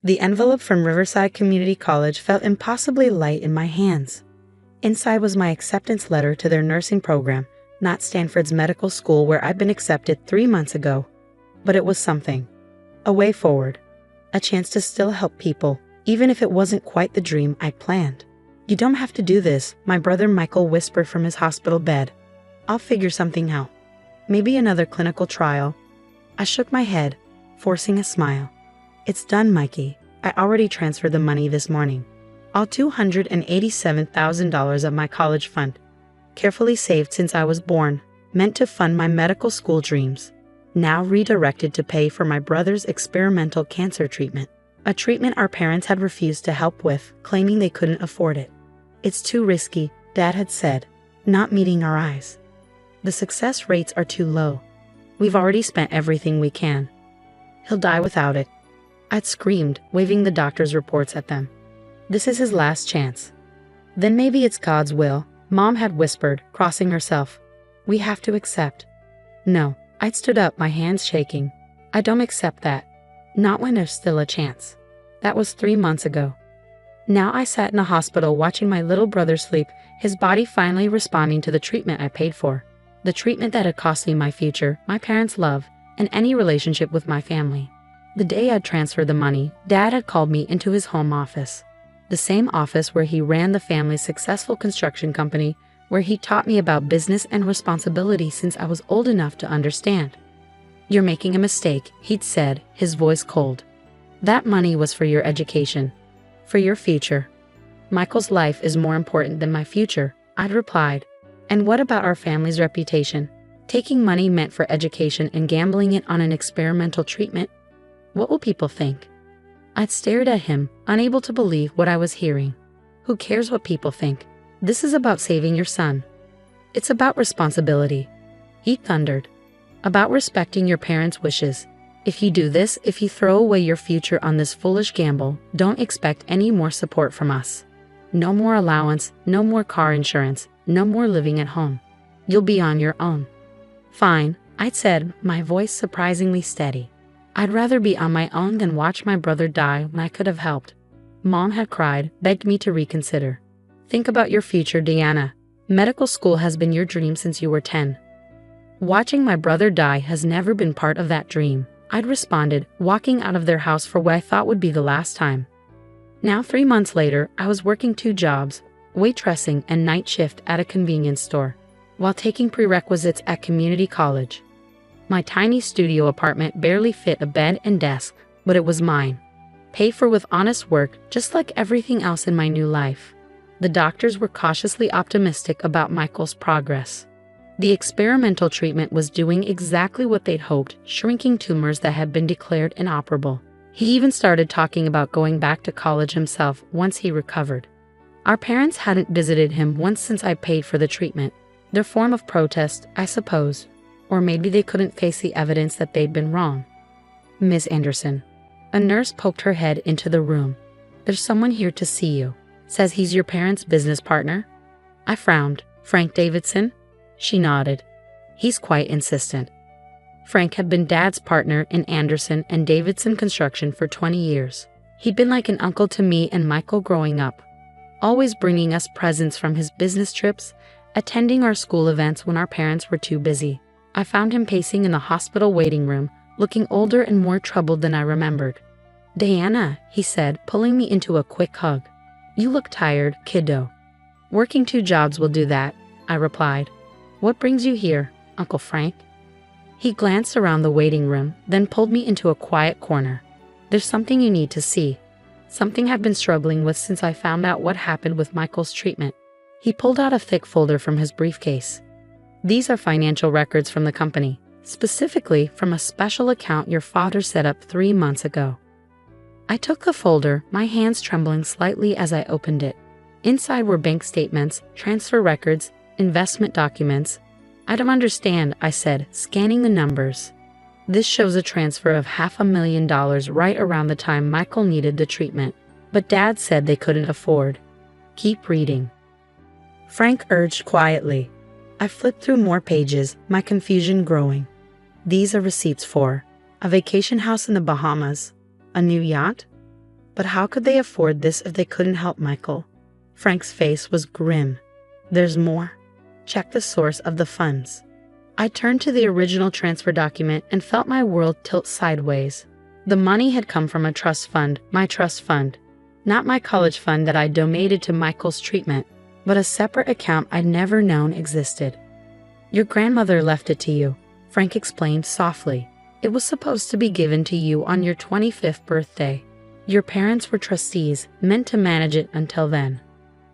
The envelope from Riverside Community College felt impossibly light in my hands. Inside was my acceptance letter to their nursing program, not Stanford's medical school where I'd been accepted 3 months ago. But it was something. A way forward. A chance to still help people, even if it wasn't quite the dream I'd planned. "You don't have to do this," my brother Michael whispered from his hospital bed. "I'll figure something out. Maybe another clinical trial." I shook my head, forcing a smile. "It's done, Mikey. I already transferred the money this morning. All $287,000 of my college fund, carefully saved since I was born, meant to fund my medical school dreams, now redirected to pay for my brother's experimental cancer treatment, a treatment our parents had refused to help with, claiming they couldn't afford it. It's too risky," Dad had said, not meeting our eyes. "The success rates are too low. We've already spent everything we can. He'll die without it." I'd screamed, waving the doctor's reports at them. "This is his last chance." "Then maybe it's God's will," Mom had whispered, crossing herself. "We have to accept." "No," I'd stood up, my hands shaking. "I don't accept that. Not when there's still a chance." That was 3 months ago. Now I sat in a hospital watching my little brother sleep, his body finally responding to the treatment I paid for. The treatment that had cost me my future, my parents' love, and any relationship with my family. The day I'd transferred the money, Dad had called me into his home office. The same office where he ran the family's successful construction company, where he taught me about business and responsibility since I was old enough to understand. "You're making a mistake," he'd said, his voice cold. "That money was for your education. For your future." "Michael's life is more important than my future," I'd replied. "And what about our family's reputation? Taking money meant for education and gambling it on an experimental treatment? What will people think?" I'd stared at him, unable to believe what I was hearing. "Who cares what people think? This is about saving your son. It's about responsibility," he thundered. "About respecting your parents' wishes. If you do this, if you throw away your future on this foolish gamble, don't expect any more support from us. No more allowance, no more car insurance, no more living at home. You'll be on your own." "Fine," I'd said, my voice surprisingly steady. "I'd rather be on my own than watch my brother die when I could have helped." Mom had cried, begged me to reconsider. "Think about your future, Deanna. Medical school has been your dream since you were 10. Watching my brother die has never been part of that dream," I'd responded, walking out of their house for what I thought would be the last time. Now 3 months later, I was working 2 jobs, waitressing and night shift at a convenience store, while taking prerequisites at community college. My tiny studio apartment barely fit a bed and desk, but it was mine. Paid for with honest work, just like everything else in my new life. The doctors were cautiously optimistic about Michael's progress. The experimental treatment was doing exactly what they'd hoped, shrinking tumors that had been declared inoperable. He even started talking about going back to college himself once he recovered. Our parents hadn't visited him once since I paid for the treatment. Their form of protest, I suppose. Or maybe they couldn't face the evidence that they'd been wrong. "Miss Anderson." A nurse poked her head into the room. "There's someone here to see you. Says he's your parents' business partner." I frowned. "Frank Davidson?" She nodded. "He's quite insistent." Frank had been Dad's partner in Anderson and Davidson Construction for 20 years. He'd been like an uncle to me and Michael growing up, always bringing us presents from his business trips, attending our school events when our parents were too busy. I found him pacing in the hospital waiting room, looking older and more troubled than I remembered. "Diana," he said, pulling me into a quick hug. "You look tired, kiddo." "Working 2 jobs will do that," I replied. "What brings you here, Uncle Frank?" He glanced around the waiting room, then pulled me into a quiet corner. "There's something you need to see. Something I've been struggling with since I found out what happened with Michael's treatment." He pulled out a thick folder from his briefcase. "These are financial records from the company, specifically from a special account your father set up 3 months ago." I took the folder, my hands trembling slightly as I opened it. Inside were bank statements, transfer records, investment documents. "I don't understand," I said, scanning the numbers. "This shows a transfer of $500,000 right around the time Michael needed the treatment. But Dad said they couldn't afford." "Keep reading," Frank urged quietly. I flipped through more pages, my confusion growing. "These are receipts for a vacation house in the Bahamas, a new yacht, But how could they afford this if they couldn't help Michael? Frank's face was grim. There's more. Check the source of the funds. I turned to the original transfer document and felt my world tilt sideways. The money had come from a trust fund, my trust fund. Not my college fund that I donated to Michael's treatment, but a separate account I'd never known existed. Your grandmother left it to you, Frank explained softly. It was supposed to be given to you on your 25th birthday. Your parents were trustees, meant to manage it until then.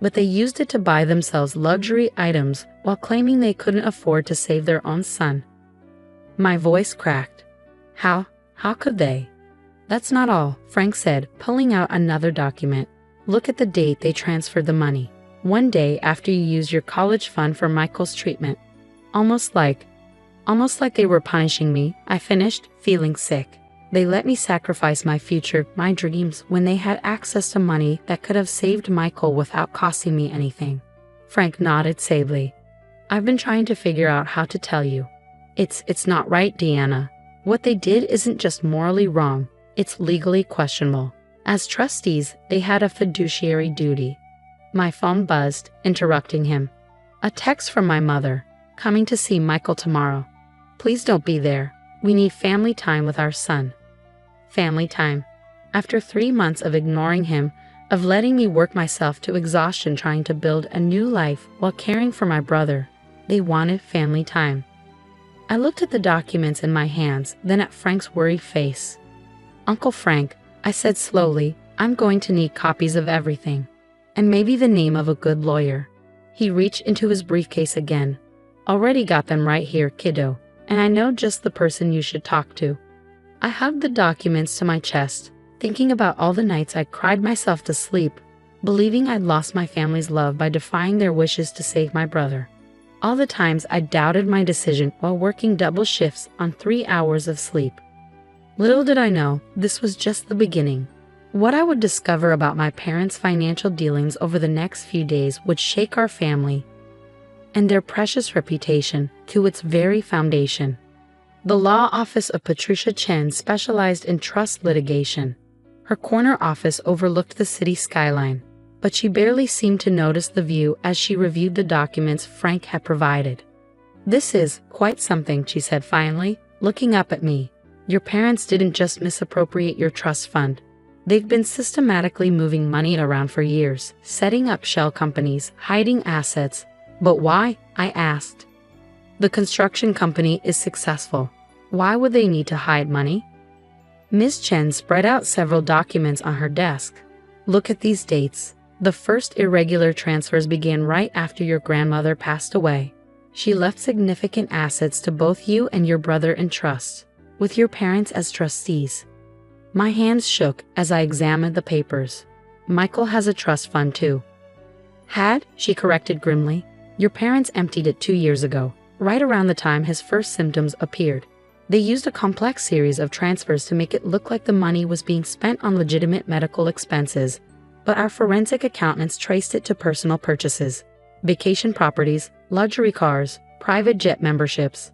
But they used it to buy themselves luxury items while claiming they couldn't afford to save their own son. My voice cracked. How could they? That's not all, Frank said, pulling out another document. Look at the date they transferred the money. One day after you used your college fund for Michael's treatment. Almost like they were punishing me, I finished, feeling sick. They let me sacrifice my future, my dreams, when they had access to money that could have saved Michael without costing me anything. Frank nodded sadly. I've been trying to figure out how to tell you. It's not right, Deanna. What they did isn't just morally wrong, it's legally questionable. As trustees, they had a fiduciary duty. My phone buzzed, interrupting him. A text from my mother. Coming to see Michael tomorrow. Please don't be there. We need family time with our son. Family time. After 3 months of ignoring him, of letting me work myself to exhaustion trying to build a new life while caring for my brother, they wanted family time. I looked at the documents in my hands, then at Frank's worried face. Uncle Frank, I said slowly, I'm going to need copies of everything. And maybe the name of a good lawyer. He reached into his briefcase again. Already got them right here, kiddo, and I know just the person you should talk to. I hugged the documents to my chest, thinking about all the nights I cried myself to sleep, believing I'd lost my family's love by defying their wishes to save my brother. All the times I doubted my decision while working double shifts on 3 hours of sleep. Little did I know, this was just the beginning. What I would discover about my parents' financial dealings over the next few days would shake our family and their precious reputation to its very foundation. The law office of Patricia Chen specialized in trust litigation. Her corner office overlooked the city skyline, but she barely seemed to notice the view as she reviewed the documents Frank had provided. This is quite something, she said finally, looking up at me. Your parents didn't just misappropriate your trust fund. They've been systematically moving money around for years, setting up shell companies, hiding assets. But why? I asked. The construction company is successful. Why would they need to hide money? Ms. Chen spread out several documents on her desk. Look at these dates. The first irregular transfers began right after your grandmother passed away. She left significant assets to both you and your brother in trust, with your parents as trustees. My hands shook as I examined the papers. Michael has a trust fund too. Had, she corrected grimly. Your parents emptied it 2 years ago, right around the time his first symptoms appeared. They used a complex series of transfers to make it look like the money was being spent on legitimate medical expenses, but our forensic accountants traced it to personal purchases, vacation properties, luxury cars, private jet memberships.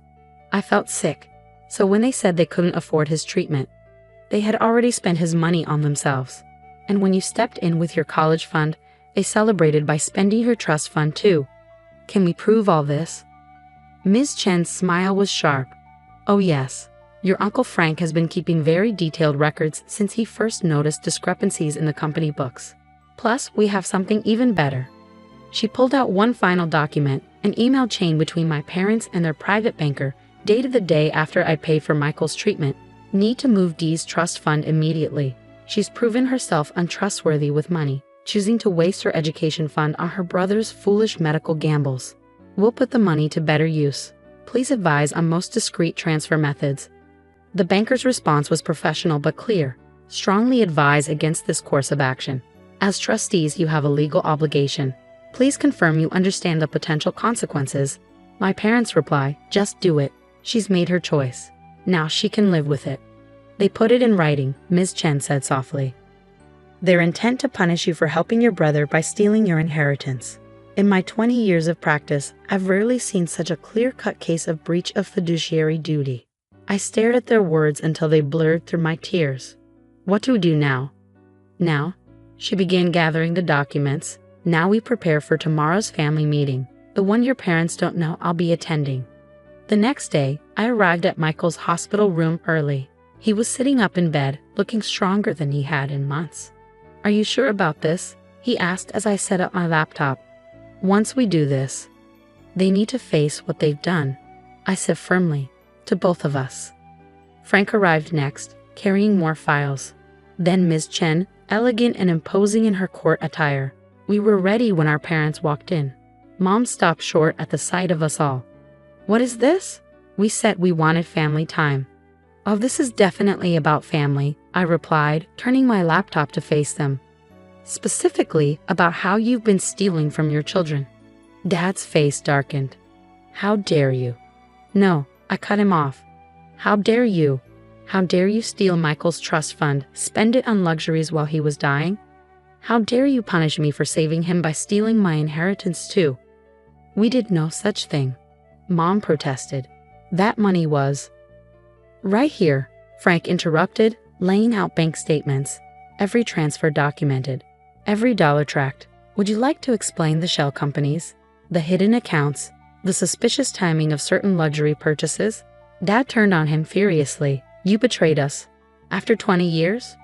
I felt sick, so when they said they couldn't afford his treatment, they had already spent his money on themselves. And when you stepped in with your college fund, they celebrated by spending your trust fund too. Can we prove all this? Ms. Chen's smile was sharp. Oh yes, your Uncle Frank has been keeping very detailed records since he first noticed discrepancies in the company books. Plus, we have something even better. She pulled out one final document, an email chain between my parents and their private banker, dated the day after I paid for Michael's treatment. Need to move Dee's trust fund immediately. She's proven herself untrustworthy with money, choosing to waste her education fund on her brother's foolish medical gambles. We'll put the money to better use. Please advise on most discreet transfer methods. The banker's response was professional but clear. Strongly advise against this course of action. As trustees, you have a legal obligation. Please confirm you understand the potential consequences. My parents' reply, just do it. She's made her choice. Now she can live with it. They put it in writing, Ms. Chen said softly. Their intent to punish you for helping your brother by stealing your inheritance. In my 20 years of practice, I've rarely seen such a clear-cut case of breach of fiduciary duty. I stared at their words until they blurred through my tears. What do we do now? Now, she began gathering the documents. Now we prepare for tomorrow's family meeting, the one your parents don't know I'll be attending. The next day, I arrived at Michael's hospital room early. He was sitting up in bed, looking stronger than he had in months. "Are you sure about this?" he asked as I set up my laptop. "Once we do this, they need to face what they've done," I said firmly, "to both of us." Frank arrived next, carrying more files. Then Ms. Chen, elegant and imposing in her court attire. We were ready when our parents walked in. Mom stopped short at the sight of us all. "What is this?" We said we wanted family time. "Oh, this is definitely about family," I replied, turning my laptop to face them. "Specifically about how you've been stealing from your children." Dad's face darkened. "How dare you?" "No," I cut him off. "How dare you? How dare you steal Michael's trust fund, spend it on luxuries while he was dying? How dare you punish me for saving him by stealing my inheritance too?" "We did no such thing," Mom protested. "That money was..." "Right here," Frank interrupted, laying out bank statements. Every transfer documented. Every dollar tracked. "Would you like to explain the shell companies? The hidden accounts? The suspicious timing of certain luxury purchases?" Dad turned on him furiously. "You betrayed us. After 20 years?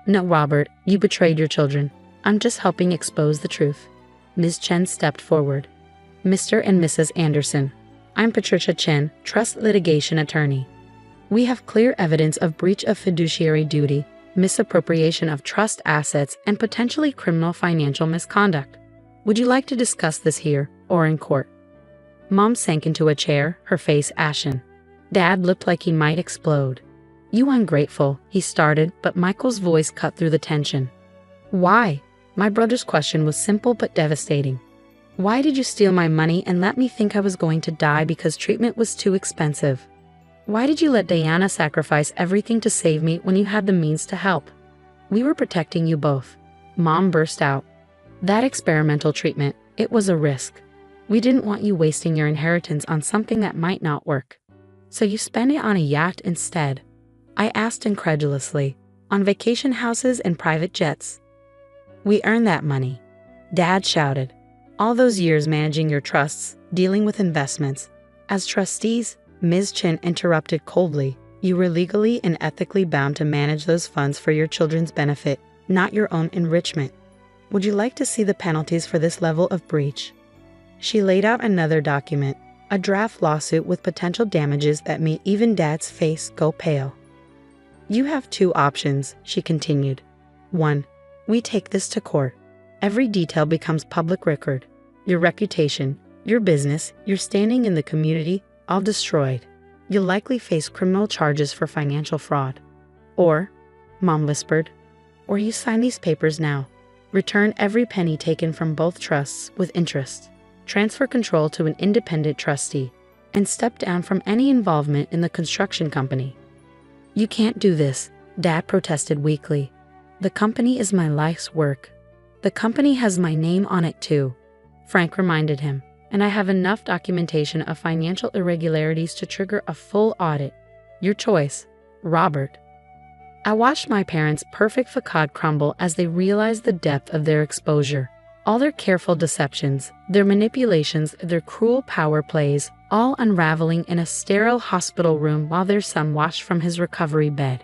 No, Robert, you betrayed your children. I'm just helping expose the truth." Ms. Chen stepped forward. "Mr. and Mrs. Anderson, I'm Patricia Chen, trust litigation attorney. We have clear evidence of breach of fiduciary duty, misappropriation of trust assets, and potentially criminal financial misconduct. Would you like to discuss this here or in court?" Mom sank into a chair, her face ashen. Dad looked like he might explode. "You ungrateful," he started, but Michael's voice cut through the tension. "Why?" My brother's question was simple but devastating. "Why did you steal my money and let me think I was going to die because treatment was too expensive? Why did you let Diana sacrifice everything to save me when you had the means to help? We were protecting you both." Mom burst out. "That experimental treatment, it was a risk. We didn't want you wasting your inheritance on something that might not work. So you spent it on a yacht instead?" I asked incredulously. "On vacation houses and private jets?" "We earned that money," Dad shouted. "All those years managing your trusts, dealing with investments. As trustees," Ms. Chen interrupted coldly, "you were legally and ethically bound to manage those funds for your children's benefit, not your own enrichment. Would you like to see the penalties for this level of breach?" She laid out another document, a draft lawsuit with potential damages that made even Dad's face go pale. "You have two options," she continued. "One, we take this to court. Every detail becomes public record. Your reputation, your business, your standing in the community, all destroyed. You'll likely face criminal charges for financial fraud. Or," Mom whispered, "or you sign these papers now. Return every penny taken from both trusts with interest. Transfer control to an independent trustee, and step down from any involvement in the construction company." "You can't do this," Dad protested weakly. "The company is my life's work. The company has my name on it too," Frank reminded him, "and I have enough documentation of financial irregularities to trigger a full audit. Your choice, Robert." I watched my parents' perfect facade crumble as they realized the depth of their exposure. All their careful deceptions, their manipulations, their cruel power plays, all unraveling in a sterile hospital room while their son watched from his recovery bed.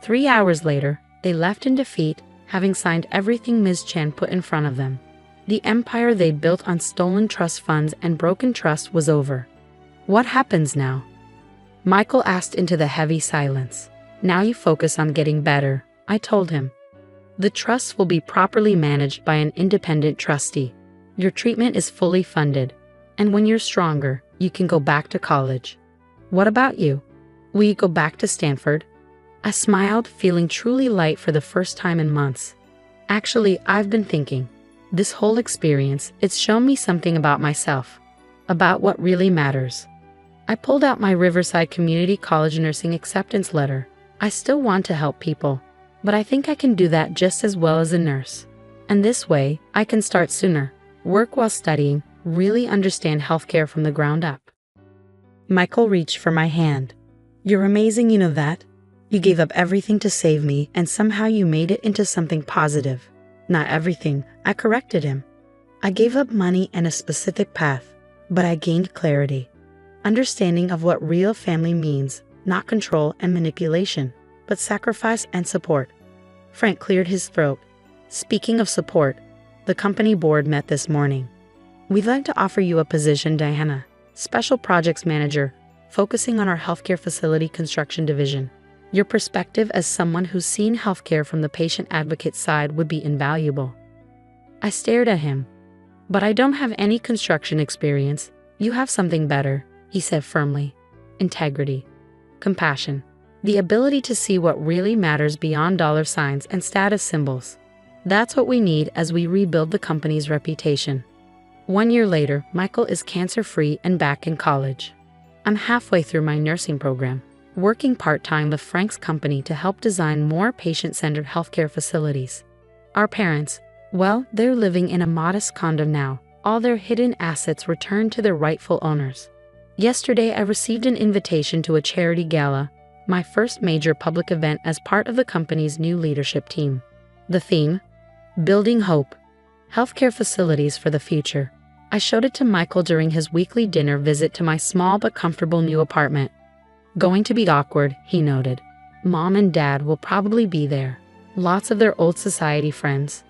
3 hours later, they left in defeat, having signed everything Ms. Chen put in front of them. The empire they'd built on stolen trust funds and broken trust was over. "What happens now?" Michael asked into the heavy silence. "Now you focus on getting better," I told him. "The trust will be properly managed by an independent trustee. Your treatment is fully funded. And when you're stronger, you can go back to college. What about you? Will you go back to Stanford?" I smiled, feeling truly light for the first time in months. "Actually, I've been thinking. This whole experience, it's shown me something about myself. About what really matters." I pulled out my Riverside Community College nursing acceptance letter. I still want to help people, but I think I can do that just as well as a nurse. And this way, I can start sooner, work while studying, really understand healthcare from the ground up. Michael reached for my hand. "You're amazing, you know that? You gave up everything to save me, and somehow you made it into something positive. Not everything, I corrected him. I gave up money and a specific path, but I gained clarity. Understanding of what real family means, not control and manipulation, but sacrifice and support. Frank cleared his throat. Speaking of support, the company board met this morning. We'd like to offer you a position, Diana, Special Projects Manager, focusing on our healthcare facility construction division. Your perspective as someone who's seen healthcare from the patient advocate side would be invaluable. I stared at him. But I don't have any construction experience. You have something better, he said firmly. Integrity. Compassion. The ability to see what really matters beyond dollar signs and status symbols. That's what we need as we rebuild the company's reputation. 1 year later, Michael is cancer-free and back in college. I'm halfway through my nursing program, working part-time with Frank's company to help design more patient-centered healthcare facilities. Our parents, well, they're living in a modest condo now, all their hidden assets returned to their rightful owners. Yesterday, I received an invitation to a charity gala, my first major public event as part of the company's new leadership team. The theme? Building Hope. Healthcare facilities for the future. I showed it to Michael during his weekly dinner visit to my small but comfortable new apartment. Going to be awkward, he noted. Mom and Dad will probably be there. Lots of their old society friends.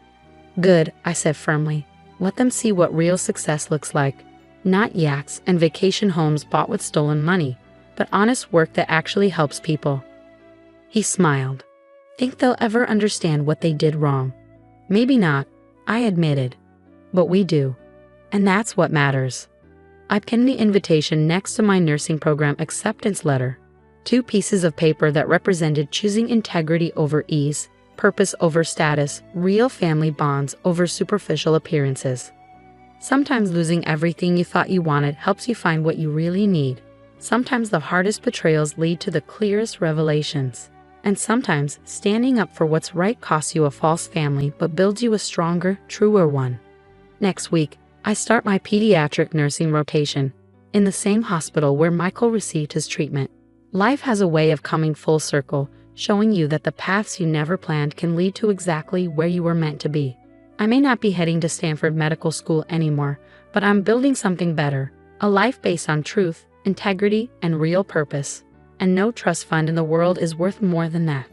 Good, I said firmly. Let them see what real success looks like. Not yachts and vacation homes bought with stolen money, but honest work that actually helps people. He smiled. Think they'll ever understand what they did wrong? Maybe not, I admitted. But we do. And that's what matters. I pinned the invitation next to my nursing program acceptance letter. 2 pieces of paper that represented choosing integrity over ease, purpose over status, real family bonds over superficial appearances. Sometimes losing everything you thought you wanted helps you find what you really need. Sometimes the hardest betrayals lead to the clearest revelations. And sometimes standing up for what's right costs you a false family but builds you a stronger, truer one. Next week, I start my pediatric nursing rotation in the same hospital where Michael received his treatment. Life has a way of coming full circle, showing you that the paths you never planned can lead to exactly where you were meant to be. I may not be heading to Stanford Medical School anymore, but I'm building something better, a life based on truth, integrity, and real purpose. And no trust fund in the world is worth more than that.